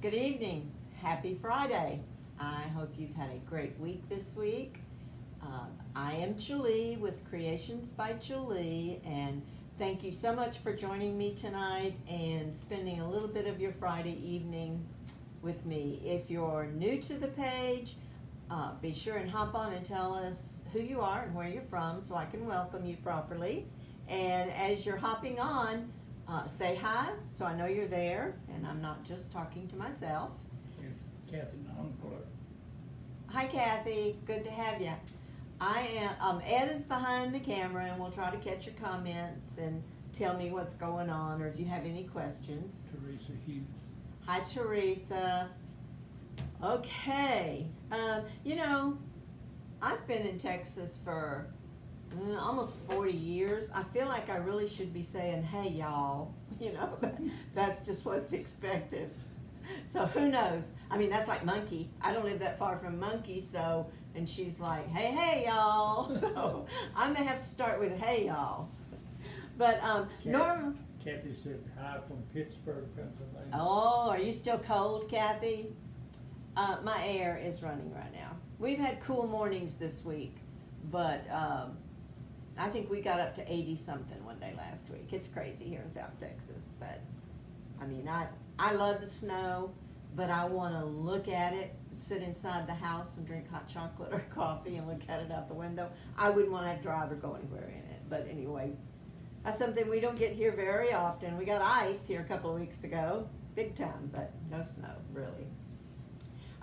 Good evening. Happy Friday. I hope you've had a great week this week. I am Julie with Creations by Julie, and thank you so much for joining me tonight and spending a little bit of your Friday evening with me. If you're new to the page, be sure and hop on and tell us who you are and where you're from so I can welcome you properly. And as you're hopping on, say hi so I know you're there and I'm not just talking to myself. Kathy, non-clerk. Hi Kathy, good to have you. I am, Ed is behind the camera and we'll try to catch your comments and tell me what's going on or if you have any questions. Teresa Hughes. Hi Teresa. Okay, you know, I've been in Texas for almost 40 years. I feel like I really should be saying, hey y'all, you know, that's just what's expected. So who knows? I mean, that's like Monkey. I don't live that far from Monkey, so, and she's like, hey y'all. So I may have to start with hey y'all. But Kathy said hi from Pittsburgh, Pennsylvania. Oh, are you still cold, Kathy? My air is running right now. We've had cool mornings this week, but I think we got up to 80 something one day last week. It's crazy here in South Texas, but I mean, I love the snow, but I want to look at it, sit inside the house and drink hot chocolate or coffee and look at it out the window. I wouldn't want to drive or go anywhere in it, but anyway, that's something we don't get here very often. We got ice here a couple of weeks ago, big time, but no snow, really.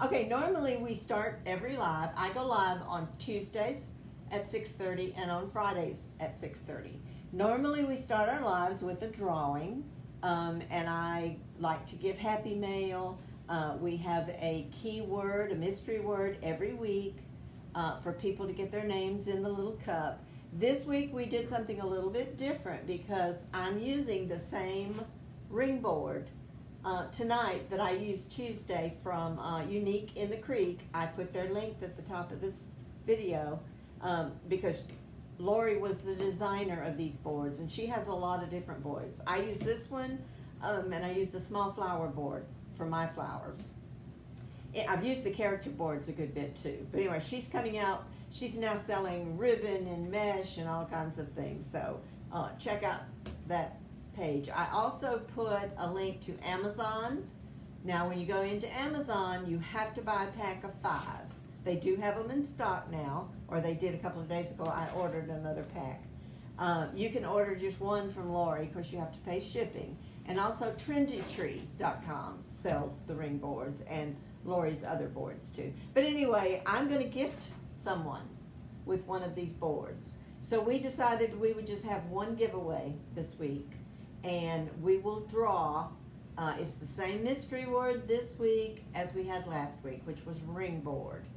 Okay, normally we start every live. I go live on Tuesdays at 6:30 and on Fridays at 6:30. Normally we start our lives with a drawing, and I like to give happy mail. We have a keyword, a mystery word every week for people to get their names in the little cup. This week we did something a little bit different because I'm using the same ring board tonight that I used Tuesday from Unique in the Creek. I put their link at the top of this video because Lori was the designer of these boards and she has a lot of different boards. I use this one and I use the small flower board for my flowers. I've used the character boards a good bit too. But anyway, she's coming out. She's now selling ribbon and mesh and all kinds of things. So check out that page. I also put a link to Amazon. Now when you go into Amazon, you have to buy a pack of 5. They do have them in stock now, or they did a couple of days ago. I ordered another pack. You can order just one from Lori, of course you have to pay shipping. And also trendytree.com sells the ring boards and Lori's other boards too. But anyway, I'm going to gift someone with one of these boards. So we decided we would just have one giveaway this week. And we will draw, it's the same mystery word this week as we had last week, which was ring board.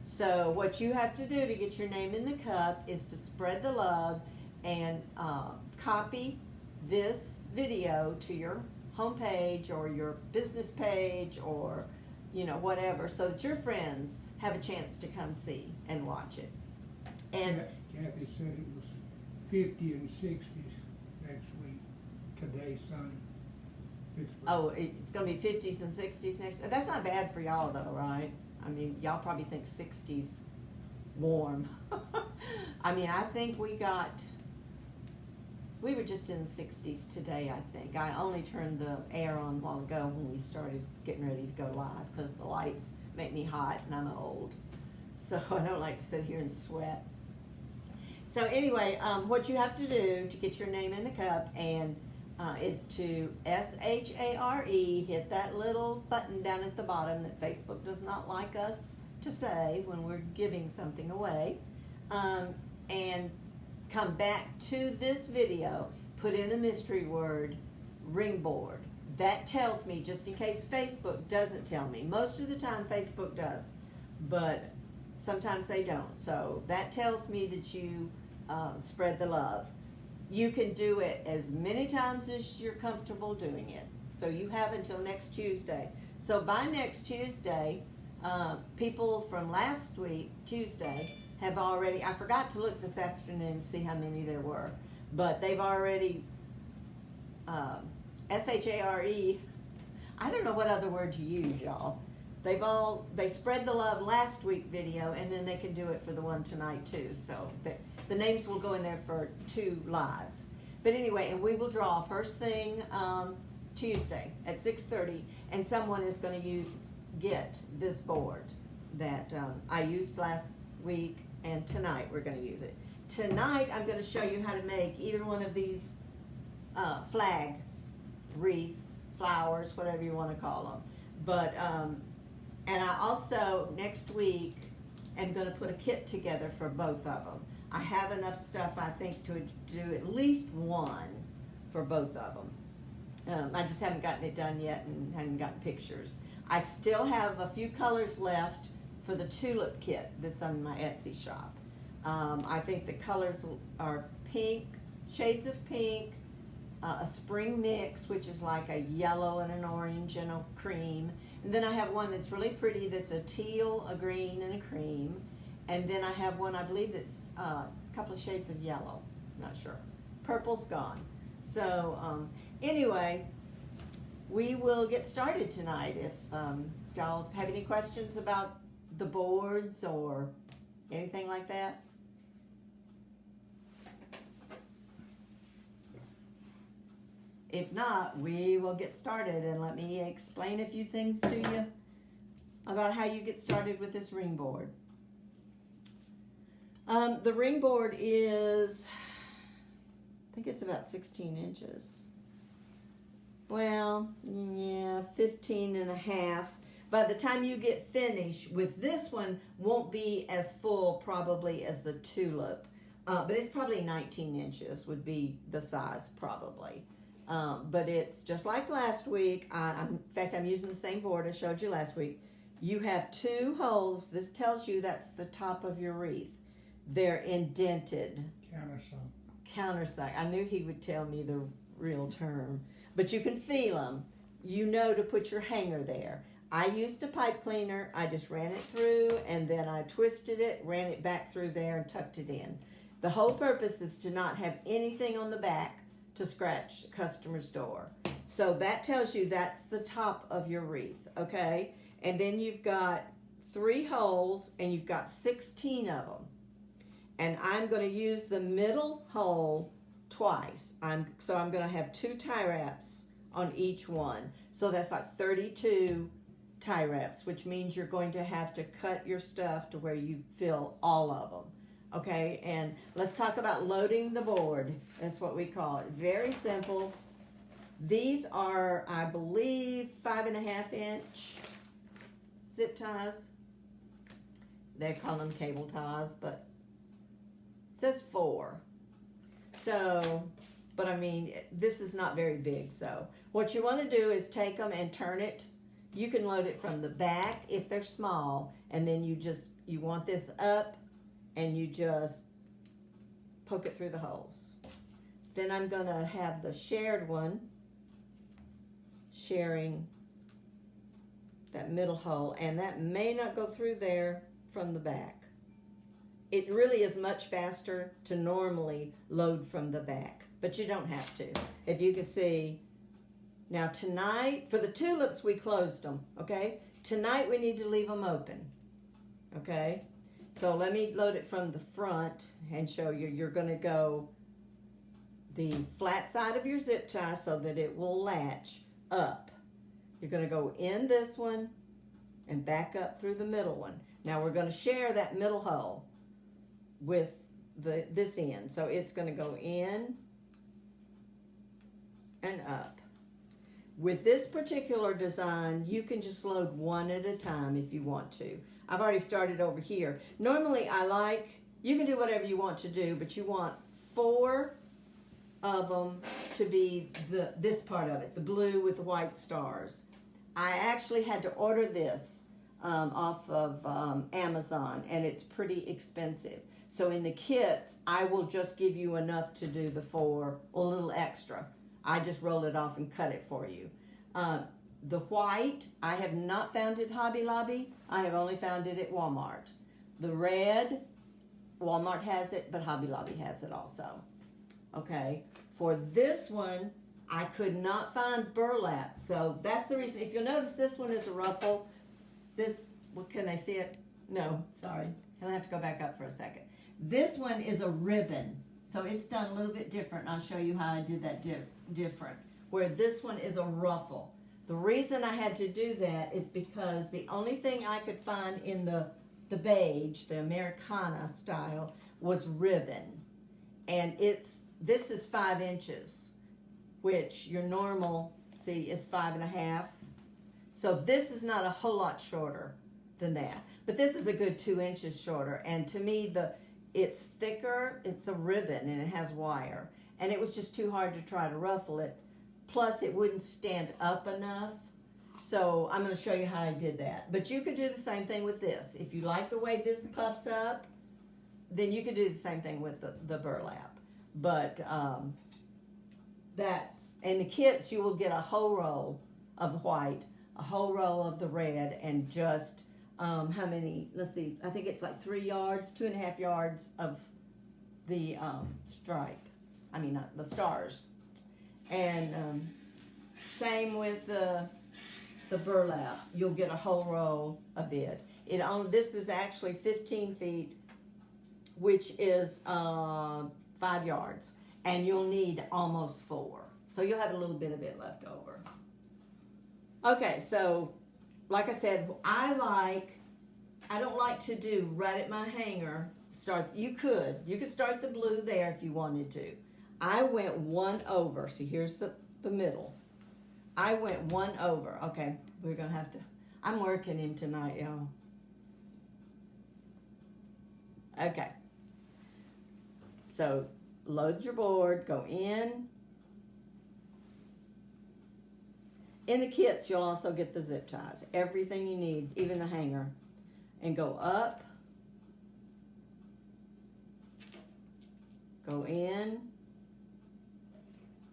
So what you have to do to get your name in the cup is to spread the love and copy this video to your homepage or your business page or you know whatever, so that your friends have a chance to come see and watch it. And Kathy said it was 50 and 60s next week. Today's sun. Pittsburgh. oh, it's going to be 50s and 60s next. That's not bad for y'all though, right? I mean, y'all probably think 60s warm. I mean, I think we were just in the 60s today, I think. I only turned the air on a while ago when we started getting ready to go live because the lights make me hot and I'm old. So I don't like to sit here and sweat. So anyway, what you have to do to get your name in the cup and is to SHARE, hit that little button down at the bottom that Facebook does not like us to say when we're giving something away, and come back to this video, put in the mystery word ring board. That tells me, just in case Facebook doesn't tell me. Most of the time Facebook does, but sometimes they don't. So that tells me that you spread the love. You can do it as many times as you're comfortable doing it. So you have until next Tuesday. So by next Tuesday, people from last week, Tuesday, have already, I forgot to look this afternoon to see how many there were, but they've already, SHARE, I don't know what other word to use, y'all. They spread the love last week video, and then they can do it for the one tonight too. So the names will go in there for 2 lives. But anyway, and we will draw first thing Tuesday at 6:30, and someone is going to get this board that I used last week, and tonight we're going to use it. Tonight I'm going to show you how to make either one of these flag wreaths, flowers, whatever you want to call them. But and I also next week am going to put a kit together for both of them. I have enough stuff, I think, to do at least one for both of them. I just haven't gotten it done yet and haven't gotten pictures. I still have a few colors left for the Tulip Kit that's on my Etsy shop. I think the colors are pink, shades of pink, a spring mix, which is like a yellow and an orange and a cream. And then I have one that's really pretty that's a teal, a green, and a cream. And then I have one, I believe, that's a couple of shades of yellow. Not sure. Purple's gone. So anyway, we will get started tonight. If y'all have any questions about the boards or anything like that. If not, we will get started, and let me explain a few things to you about how you get started with this ring board. The ring board is, I think it's about 16 inches. Well, yeah, 15 and a half. By the time you get finished with this one, won't be as full probably as the tulip, but it's probably 19 inches would be the size probably. But it's just like last week. In fact, I'm using the same board I showed you last week. You have 2 holes. This tells you that's the top of your wreath. They're indented. Countersunk. Countersunk. I knew he would tell me the real term. But you can feel them. You know to put your hanger there. I used a pipe cleaner. I just ran it through, and then I twisted it, ran it back through there, and tucked it in. The whole purpose is to not have anything on the back to scratch the customer's door. So that tells you that's the top of your wreath, okay? And then you've got 3 holes, and you've got 16 of them. And I'm going to use the middle hole twice. So I'm going to have 2 tie wraps on each one. So that's like 32 tie wraps, which means you're going to have to cut your stuff to where you fill all of them. Okay, and let's talk about loading the board. That's what we call it. Very simple. These are, I believe, 5.5 inch zip ties. They call them cable ties, but it says 4. So, but I mean, this is not very big. So what you want to do is take them and turn it. You can load it from the back if they're small, and then you want this up, and you just poke it through the holes. Then I'm going to have the shared one sharing that middle hole, and that may not go through there from the back. It really is much faster to normally load from the back, but you don't have to. If you can see, now tonight, for the tulips, we closed them, okay? Tonight we need to leave them open, okay? So let me load it from the front and show you. You're going to go the flat side of your zip tie so that it will latch up. You're going to go in this one and back up through the middle one. Now we're going to share that middle hole with this end. So it's going to go in and up. With this particular design, you can just load one at a time if you want to. I've already started over here. Normally you can do whatever you want to do, but you want 4 of them to be this part of it, the blue with the white stars. I actually had to order this off of Amazon, and it's pretty expensive. So in the kits, I will just give you enough to do the 4, a little extra. I just roll it off and cut it for you. The white, I have not found at Hobby Lobby. I have only found it at Walmart. The red, Walmart has it, but Hobby Lobby has it also. Okay, for this one, I could not find burlap, so that's the reason. If you'll notice, this one is a ruffle. This, well, can they see it? No, sorry. I'll have to go back up for a second. This one is a ribbon, so it's done a little bit different. I'll show you how I did that different. Where this one is a ruffle. The reason I had to do that is because the only thing I could find in the beige, the Americana style, was ribbon. And this is 5 inches, which your normal, see, is 5.5. So this is not a whole lot shorter than that. But this is a good 2 inches shorter. And to me, it's thicker, it's a ribbon, and it has wire. And it was just too hard to try to ruffle it. Plus, it wouldn't stand up enough. So I'm going to show you how I did that. But you could do the same thing with this. If you like the way this puffs up, then you could do the same thing with the burlap. But and the kits, you will get a whole roll of the white, a whole roll of the red, and just, how many, let's see, I think it's like 3 yards, 2.5 yards of the stripe. I mean, not the stars. And same with the burlap. You'll get a whole roll of it. This is actually 15 feet, which is 5 yards. And you'll need almost 4. So you'll have a little bit of it left over. Okay, so like I said, I don't like to do right at my hanger. You could start the blue there if you wanted to. I went 1 over. See, here's the middle. I went 1 over. Okay, we're going to have to, I'm working him tonight, y'all. Okay. So, load your board, go in. In the kits, you'll also get the zip ties. Everything you need, even the hanger. And go up. Go in.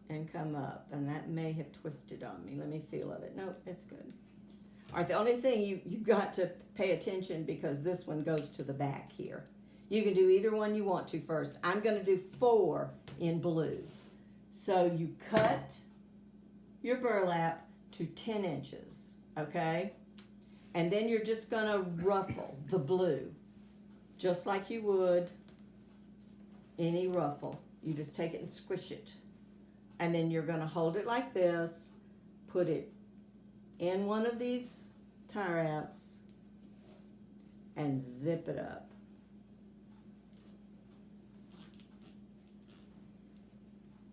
And come up. And that may have twisted on me. Let me feel of it. Nope, it's good. All right, the only thing you got to pay attention, because this one goes to the back here. You can do either one you want to first. I'm going to do 4 in blue. So you cut your burlap to 10 inches, okay? And then you're just going to ruffle the blue, just like you would any ruffle. You just take it and squish it. And then you're going to hold it like this, put it in one of these tie wraps, and zip it up.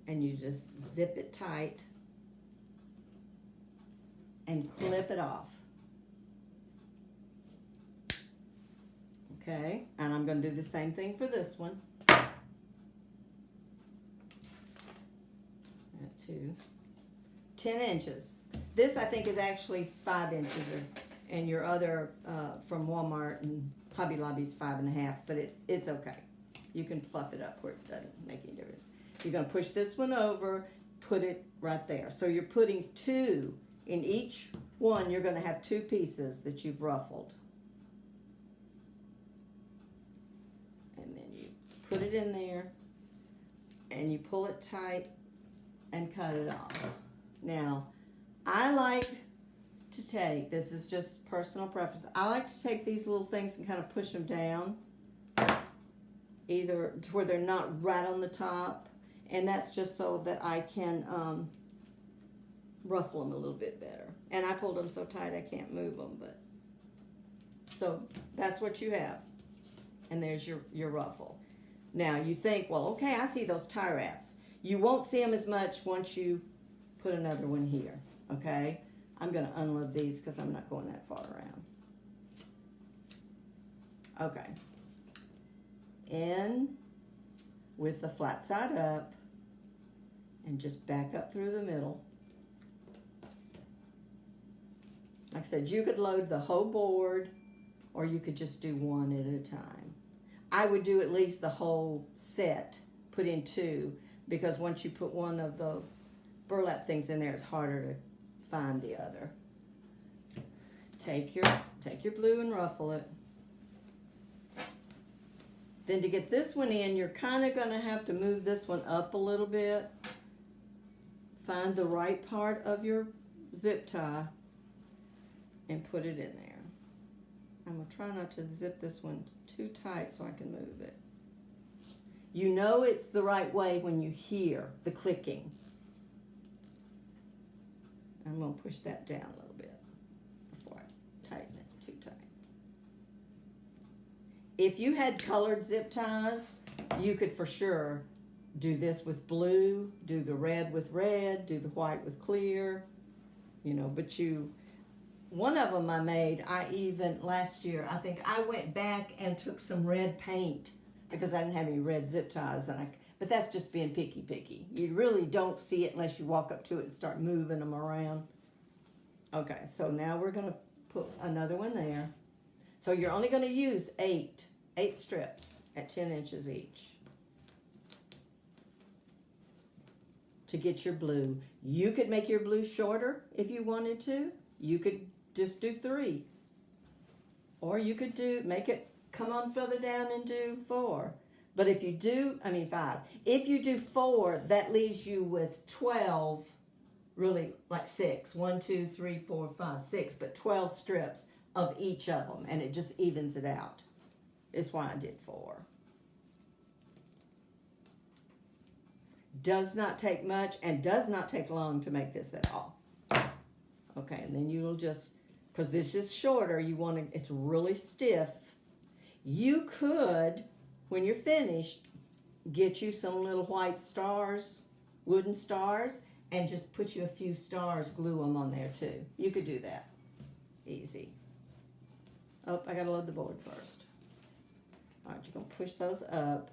And you just zip it tight and clip it off. Okay, and I'm going to do the same thing for this one. 10 inches. This, I think, is actually 5 inches, and your other from Walmart and Hobby Lobby's 5.5, but it's okay. You can fluff it up where it doesn't make any difference. You're going to push this one over, put it right there. So you're putting 2 in each one. You're going to have 2 pieces that you've ruffled. And then you put it in there, and you pull it tight and cut it off. Now, I like to take, this is just personal preference, I like to take these little things and kind of push them down, either to where they're not right on the top, and that's just so that I can ruffle them a little bit better. And I pulled them so tight I can't move them, but so that's what you have. And there's your ruffle. Now you think, well, okay, I see those tie wraps. You won't see them as much once you put another one here, okay? I'm going to unload these because I'm not going that far around. Okay. In with the flat side up and just back up through the middle. Like I said, you could load the whole board or you could just do 1 at a time. I would do at least the whole set, put in 2, because once you put one of the burlap things in there, it's harder to find the other. Take your blue and ruffle it. Then to get this one in, you're kind of going to have to move this one up a little bit find the right part of your zip tie and put it in there. I'm going to try not to zip this one too tight so I can move it. You know it's the right way when you hear the clicking. I'm going to push that down a little bit before I tighten it too tight. If you had colored zip ties, you could for sure do this with blue, do the red with red, do the white with clear, you know, but one of them I made, last year, I think I went back and took some red paint because I didn't have any red zip ties, but that's just being picky. You really don't see it unless you walk up to it and start moving them around. Okay, so now we're gonna put another one there. So you're only gonna use eight strips at 10 inches each to get your blue. You could make your blue shorter if you wanted to. You could just do 3. Or you could make it come on further down and do 4. But if you do, 5. If you do 4, that leaves you with 12, really like 6. 1, 2, 3, 4, 5, 6, but 12 strips of each of them, and it just evens it out. Is why I did 4. Does not take much and does not take long to make this at all. Okay, and then you'll just, because this is shorter, it's really stiff. You could, when you're finished, get you some little white stars, wooden stars, and just put you a few stars, glue them on there too. You could do that. Easy. Oh, I gotta load the board first. All right, you're gonna push those up.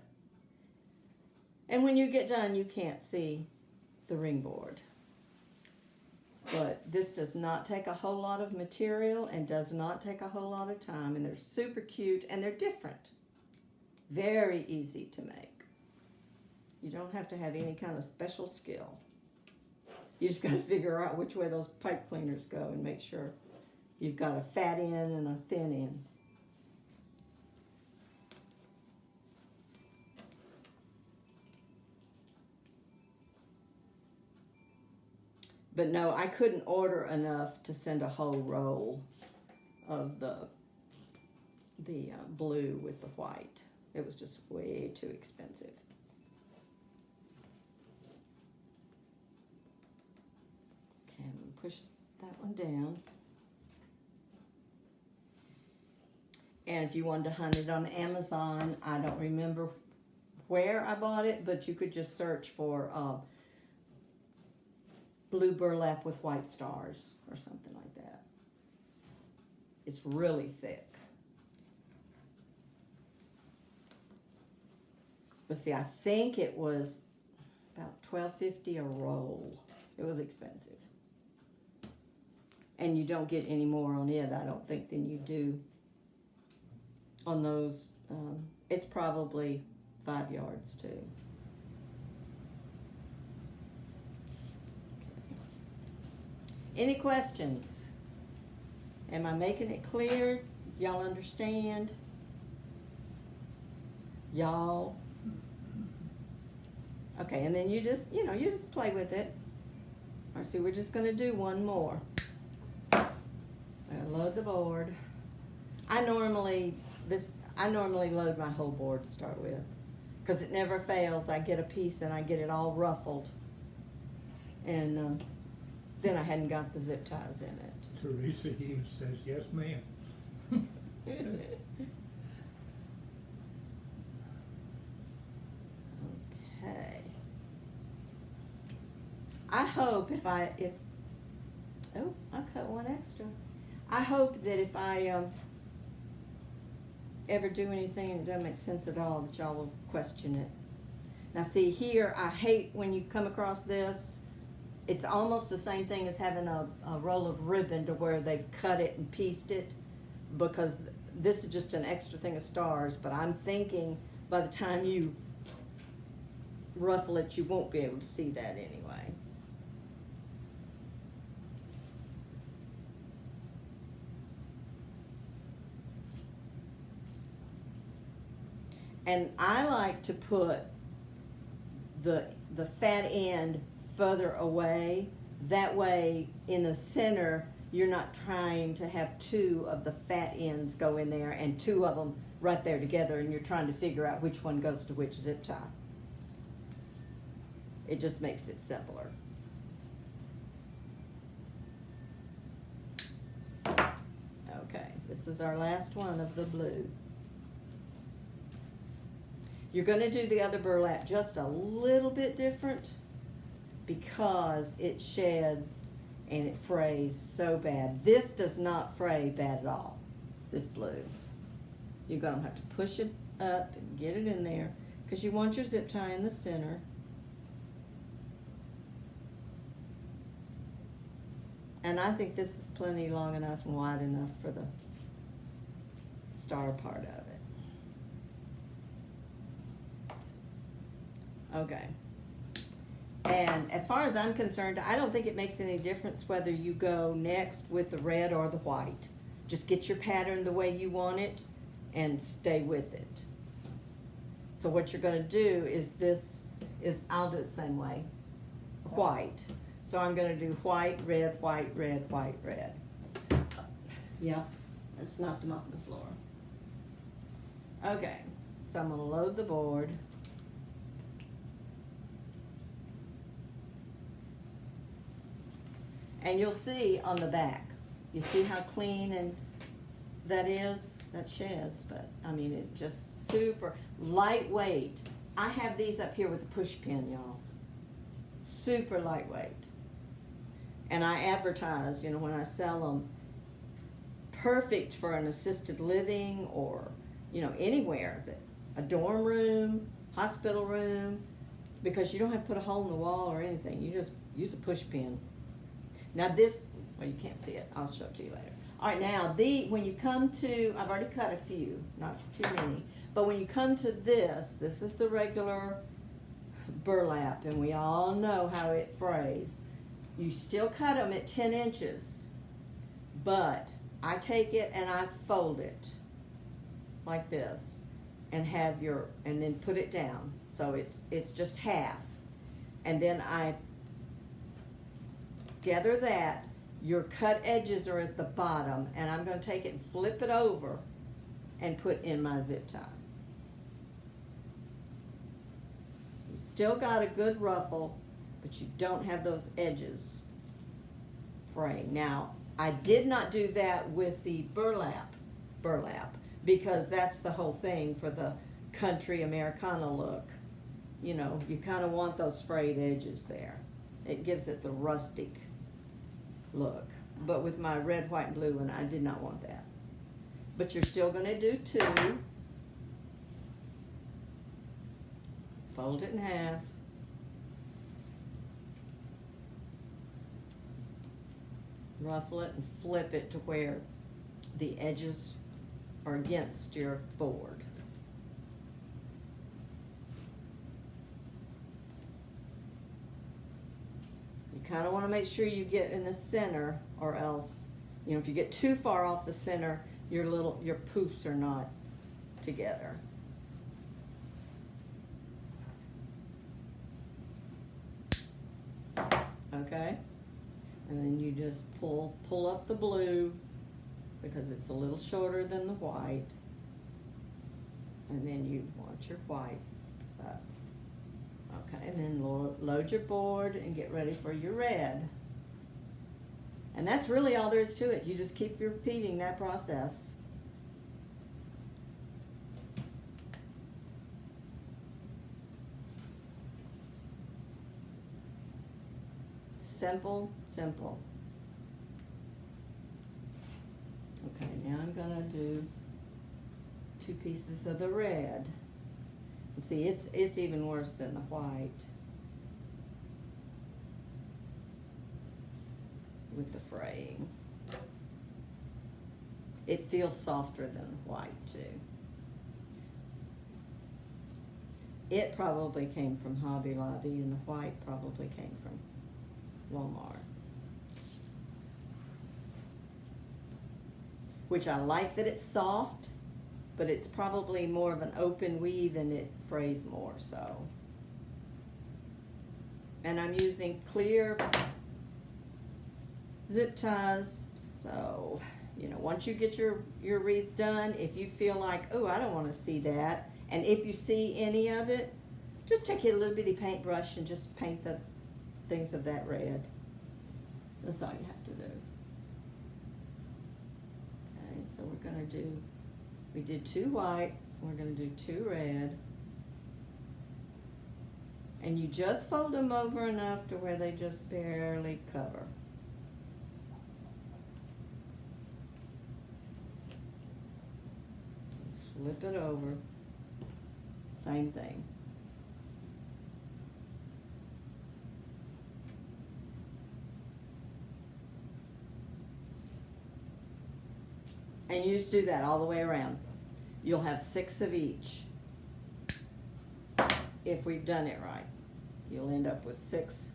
And when you get done, you can't see the ring board. But this does not take a whole lot of material and does not take a whole lot of time. And they're super cute and they're different. Very easy to make. You don't have to have any kind of special skill. You just got to figure out which way those pipe cleaners go and make sure you've got a fat end and a thin end. But no, I couldn't order enough to send a whole roll of the blue with the white. It was just way too expensive. Okay, I'm going to push that one down. And if you wanted to hunt it on Amazon, I don't remember where I bought it, but you could just search for blue burlap with white stars or something like that. It's really thick. But see, I think it was about $12.50 a roll. It was expensive. And you don't get any more on it, I don't think, than you do on those. It's probably 5 yards too. Any questions? Am I making it clear? Y'all understand? Y'all? Okay, and then you just play with it. All right, so we're just gonna do one more. I'm gonna load the board. I normally load my whole board to start with, because it never fails. I get a piece and I get it all ruffled. And then I hadn't got the zip ties in it. Teresa Hughes says, yes, ma'am. Okay. I hope I cut one extra. I hope that if I ever do anything and it doesn't make sense at all, that y'all will question it. Now see here, I hate when you come across this. It's almost the same thing as having a roll of ribbon to where they've cut it and pieced it, because this is just an extra thing of stars, but I'm thinking by the time you ruffle it, you won't be able to see that anyway. And I like to put the fat end further away. That way, in the center, you're not trying to have two of the fat ends go in there and two of them right there together, and you're trying to figure out which one goes to which zip tie. It just makes it simpler. Okay, this is our last one of the blue. You're going to do the other burlap just a little bit different because it sheds and it frays so bad. This does not fray bad at all, this blue. You're going to have to push it up and get it in there because you want your zip tie in the center. And I think this is plenty long enough and wide enough for the star part of it. Okay. And as far as I'm concerned, I don't think it makes any difference whether you go next with the red or the white. Just get your pattern the way you want it and stay with it. So what you're going to do is I'll do it the same way, white. So I'm going to do white, red, white, red, white, red. Yeah, let's knock them off the floor. Okay, so I'm going to load the board. And you'll see on the back, you see how clean and that is? That sheds, but I mean, it just super lightweight. I have these up here with a push pin, y'all. Super lightweight. And I advertise, you know, when I sell them, perfect for an assisted living or, you know, anywhere, a dorm room, hospital room, because you don't have to put a hole in the wall or anything. You just use a push pin. Now this, well, you can't see it. I'll show it to you later. All right, now when you come to, I've already cut a few, not too many, but when you come to this is the regular burlap, and we all know how it frays. You still cut them at 10 inches, but I take it and I fold it like this and and then put it down. So it's just half. And then I gather that. Your cut edges are at the bottom, and I'm going to take it and flip it over and put in my zip tie. You still got a good ruffle, but you don't have those edges fraying. Now, I did not do that with the burlap, because that's the whole thing for the country Americana look. You know, you kind of want those frayed edges there. It gives it the rustic look. But with my red, white, and blue one, I did not want that. But you're still going to do two. Fold it in half. Ruffle it and flip it to where the edges are against your board. Kind of want to make sure you get in the center, or else, you know, if you get too far off the center, your poofs are not together. Okay, and then you just pull up the blue because it's a little shorter than the white, and then you want your white up. Okay, and then load your board and get ready for your red. And that's really all there is to it. You just keep repeating that process. Simple, simple. Okay, now I'm gonna do 2 pieces of the red. See, it's even worse than the white with the fraying. It feels softer than the white too. It probably came from Hobby Lobby, and the white probably came from Walmart. Which I like that it's soft, but it's probably more of an open weave and it frays more, so. And I'm using clear zip ties. So, you know, once you get your wreath done, if you feel like, oh, I don't want to see that, and if you see any of it, just take your little bitty paintbrush and just paint the things of that red. That's all you have to do. Okay, so we're gonna do, we did 2 white, we're gonna do 2 red. And you just fold them over enough to where they just barely cover. Flip it over. Same thing. And you just do that all the way around. You'll have 6 of each. If we've done it right, you'll end up with 6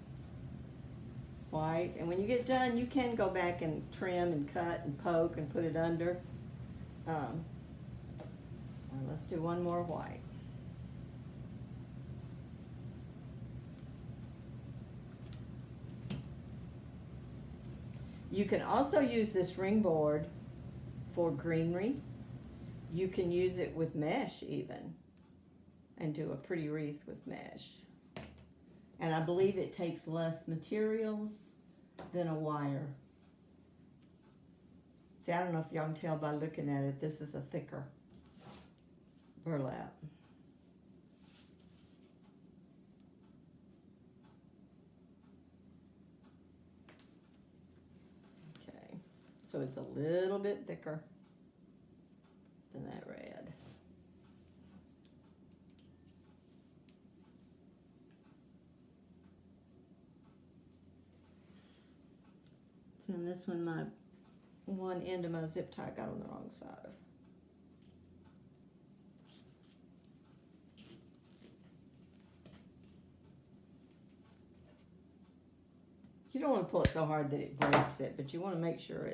white. And when you get done, you can go back and trim and cut and poke and put it under. Let's do 1 more white. You can also use this ring board for greenery. You can use it with mesh even, and do a pretty wreath with mesh. And I believe it takes less materials than a wire. See, I don't know if y'all can tell by looking at it, this is a thicker burlap. Okay, so it's a little bit thicker than that red. And this one, my one end of my zip tie got on the wrong side of. You don't want to pull it so hard that it breaks it, but you want to make sure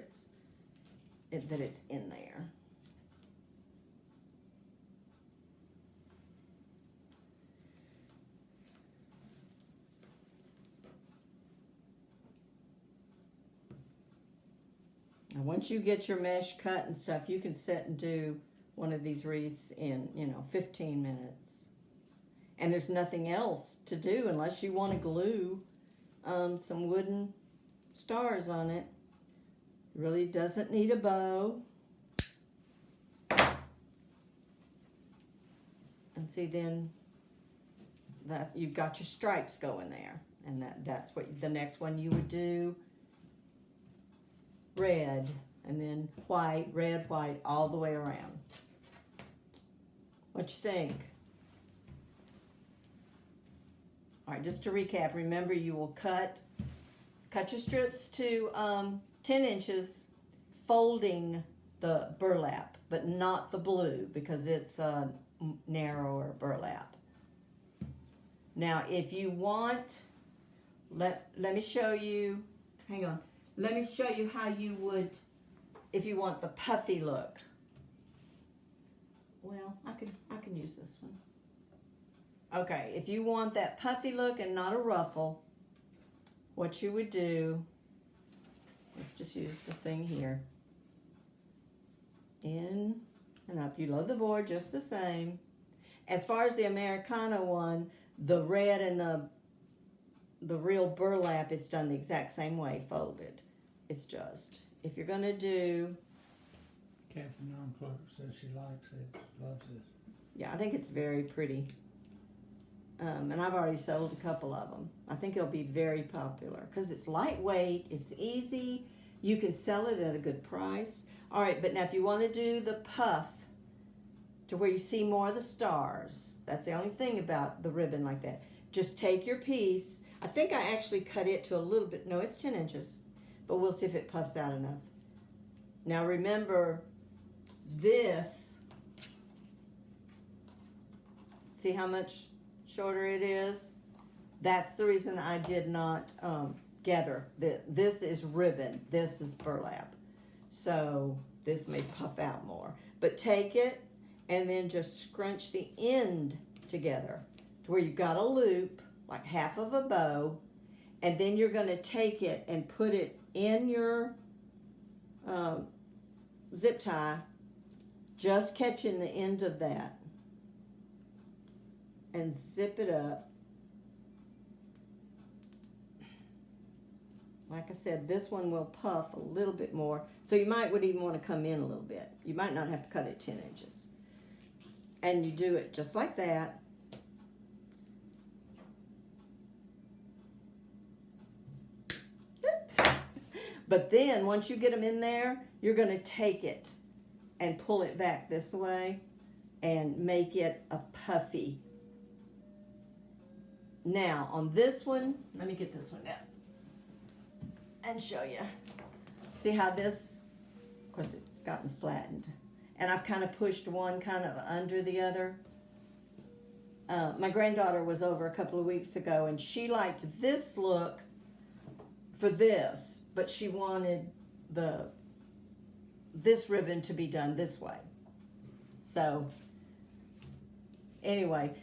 that it's in there. And once you get your mesh cut and stuff, you can sit and do one of these wreaths in, 15 minutes. And there's nothing else to do unless you want to glue some wooden stars on it. It really doesn't need a bow. And see, then that you've got your stripes going there. And that's what the next one you would do. Red, and then white, red, white, all the way around. What you think? All right, just to recap, remember you will cut your strips to 10 inches, folding the burlap, but not the blue because it's a narrower burlap. Now, if you want, let me show you, hang on. Let me show you how you would, if you want the puffy look. Well, I can use this one. Okay, if you want that puffy look and not a ruffle, what you would do, let's just use the thing here. In and up. You load the board just the same. As far as the Americana one, the red and the real burlap is done the exact same way, folded. It's just, if you're going to do... Kathy non-clerk says she likes it, loves it. Yeah, I think it's very pretty. And I've already sold a couple of them. I think it'll be very popular because it's lightweight, it's easy, you can sell it at a good price. All right, but now if you want to do the puff to where you see more of the stars, that's the only thing about the ribbon like that. Just take your piece. I think I actually cut it to a little bit, no, it's 10 inches, but we'll see if it puffs out enough. Now remember, this, see how much shorter it is? That's the reason I did not gather. This is ribbon, this is burlap. So this may puff out more. But take it and then just scrunch the end together to where you've got a loop like half of a bow, and then you're going to take it and put it in your zip tie, just catching the end of that, and zip it up. Like I said, this one will puff a little bit more, so you would even want to come in a little bit. You might not have to cut it 10 inches. And you do it just like that. But then, once you get them in there, you're going to take it and pull it back this way and make it a puffy. Now, on this one, let me get this one down and show you. See how this, of course it's gotten flattened. And I've kind of pushed one kind of under the other. My granddaughter was over a couple of weeks ago and she liked this look for this, but she wanted this ribbon to be done this way. So anyway,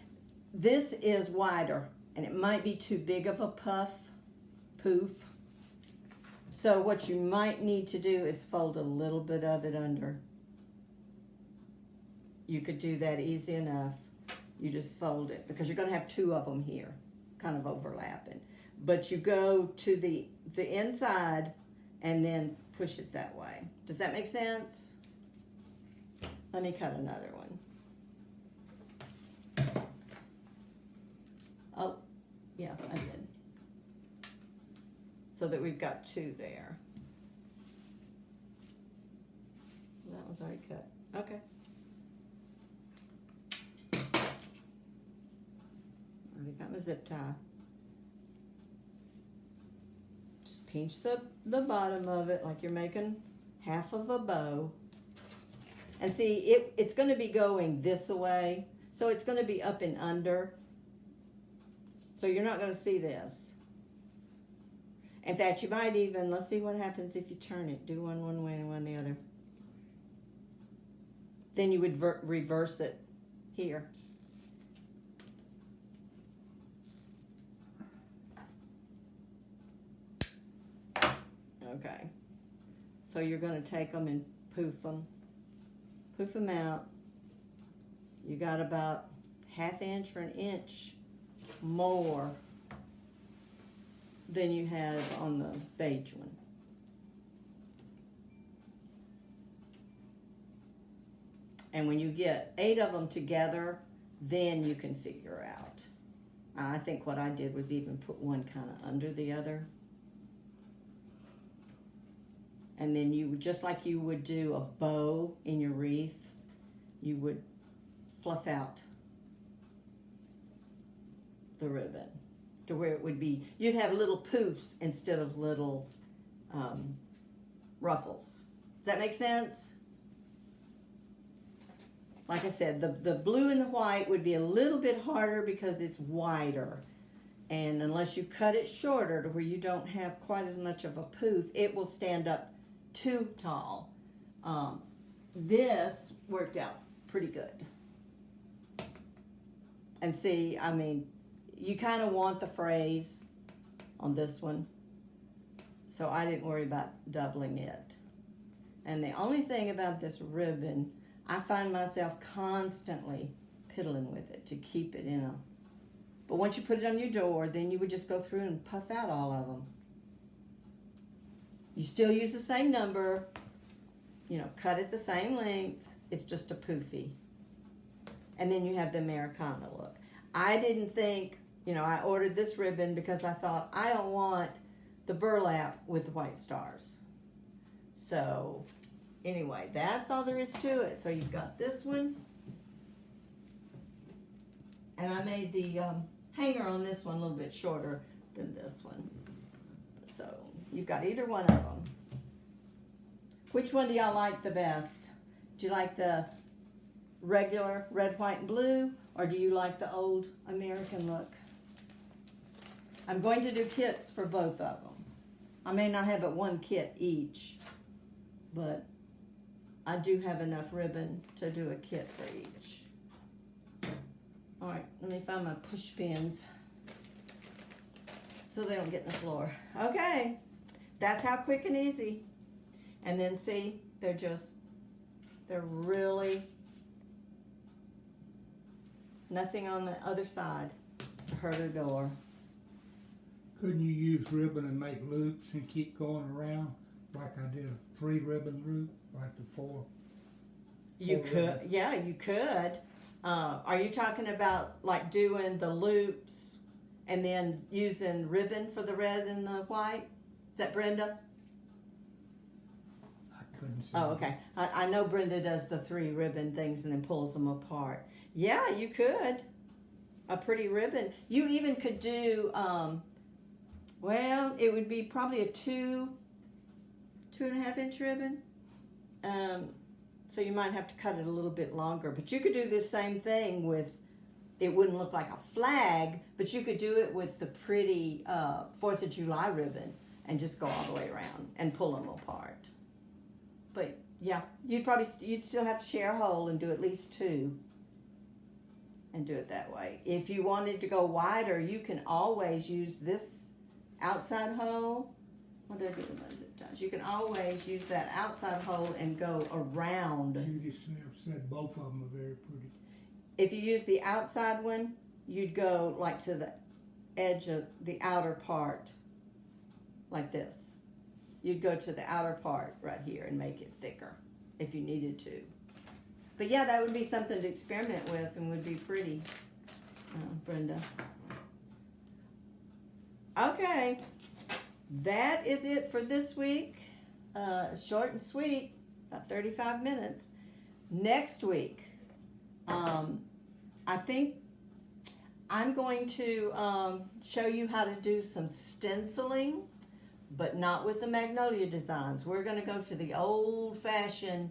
this is wider and it might be too big of a poof. So what you might need to do is fold a little bit of it under. You could do that easy enough. You just fold it because you're going to have two of them here, kind of overlapping. But you go to the inside and then push it that way. Does that make sense? Let me cut another one. Oh, yeah, I did. So that we've got two there. That one's already cut. Okay. Already got my zip tie. Just pinch the bottom of it like you're making half of a bow. And see, it's going to be going this way. So it's going to be up and under. So you're not going to see this. In fact, you might even, let's see what happens if you turn it. Do one way and one the other. Then you would reverse it here. Okay. So you're going to take them and poof them out. You got about ½ inch or an inch more than you had on the beige one. And when you get 8 of them together, then you can figure out. I think what I did was even put one kind of under the other. And then you, just like you would do a bow in your wreath, you would fluff out the ribbon to where it would be, you'd have little poofs instead of little ruffles. Does that make sense? Like I said, the blue and the white would be a little bit harder because it's wider. And unless you cut it shorter to where you don't have quite as much of a poof, it will stand up too tall. This worked out pretty good. And see, I mean, you kind of want the phrase on this one. So I didn't worry about doubling it. And the only thing about this ribbon, I find myself constantly piddling with it to keep it in a... But once you put it on your door, then you would just go through and puff out all of them. You still use the same number, you know, cut it the same length. It's just a poofy. And then you have the Americana look. I didn't think, you know, I ordered this ribbon because I thought I don't want the burlap with the white stars. So anyway, that's all there is to it. So you've got this one. And I made the hanger on this one a little bit shorter than this one. So you've got either one of them. Which one do y'all like the best? Do you like the regular red, white, and blue? Or do you like the old American look? I'm going to do kits for both of them. I may not have but one kit each, but I do have enough ribbon to do a kit for each. All right, let me find my push pins. so they don't get in the floor. Okay, that's how quick and easy. And then see, they're really nothing on the other side to hurt a door. Couldn't you use ribbon and make loops and keep going around like I did a 3 ribbon loop, like the 4? You could, ribbon? yeah, you could. Are you talking about like doing the loops and then using ribbon for the red and the white? Is that Brenda? I couldn't see. Oh, okay. I know Brenda does the 3 ribbon things and then pulls them apart. Yeah, you could. A pretty ribbon. You even could do, well, it would be probably a 2.5 inch ribbon. So you might have to cut it a little bit longer, but you could do the same thing with, it wouldn't look like a flag, but you could do it with the pretty 4th of July ribbon and just go all the way around and pull them apart. But yeah, you'd still have to share a hole and do at least 2 and do it that way. If you wanted to go wider, you can always use this outside hole. What did I do with my zip ties? You can always use that outside hole and go around. Judy Smith said both of them are very pretty. If you use the outside one, you'd go like to the edge of the outer part, like this. You'd go to the outer part right here and make it thicker if you needed to. But yeah, that would be something to experiment with and would be pretty, Brenda. Okay, that is it for this week. Short and sweet, about 35 minutes. Next week, I think I'm going to show you how to do some stenciling, but not with the Magnolia designs. We're going to go to the old-fashioned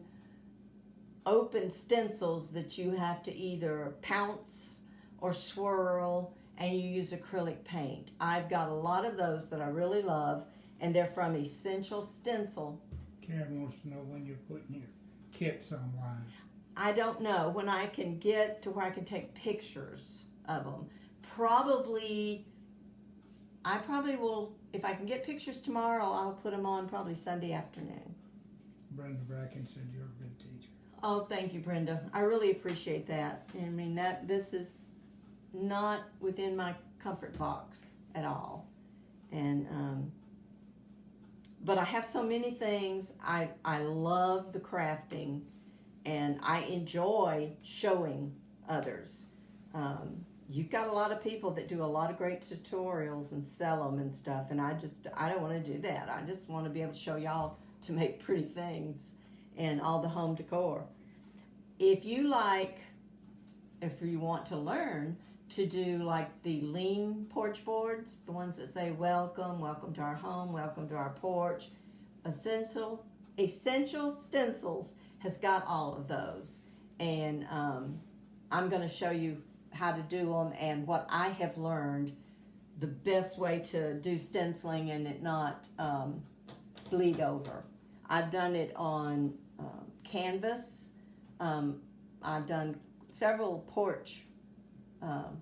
open stencils that you have to either pounce or swirl, and you use acrylic paint. I've got a lot of those that I really love, and they're from Essential Stencil. Karen wants to know when you're putting your kits online. I don't know when I can get to where I can take pictures of them. I probably will, if I can get pictures tomorrow, I'll put them on probably Sunday afternoon. Brenda Bracken said you're a good teacher. Oh, thank you, Brenda. I really appreciate that. I mean, this is not within my comfort box at all. And, but I have so many things. I love the crafting, and I enjoy showing others. You've got a lot of people that do a lot of great tutorials and sell them and stuff, and I don't want to do that. I just want to be able to show y'all to make pretty things and all the home decor. If you want to learn to do like the lean porch boards, the ones that say welcome to our home, welcome to our porch, Essential Stencils has got all of those, and I'm going to show you how to do them and what I have learned, the best way to do stenciling and it not bleed over. I've done it on canvas. I've done several porch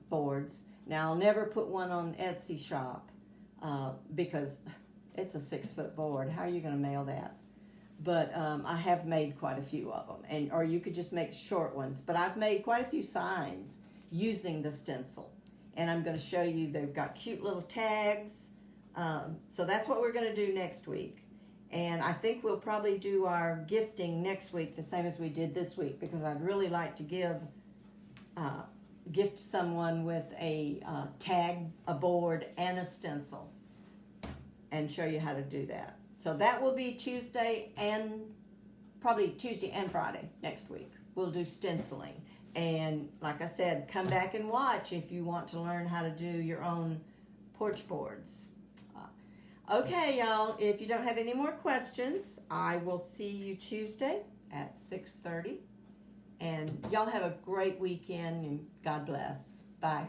boards. Now I'll never put one on Etsy shop because it's a 6-foot board. How are you going to mail that? But I have made quite a few of them, or you could just make short ones. But I've made quite a few signs using the stencil, and I'm going to show you. They've got cute little tags. So that's what we're going to do next week. And I think we'll probably do our gifting next week the same as we did this week, because I'd really like to gift someone with a tag, a board, and a stencil, and show you how to do that. So that will be probably Tuesday and Friday next week. We'll do stenciling. And like I said, come back and watch if you want to learn how to do your own porch boards. Okay, y'all, if you don't have any more questions, I will see you Tuesday at 6:30. And y'all have a great weekend, and God bless. Bye.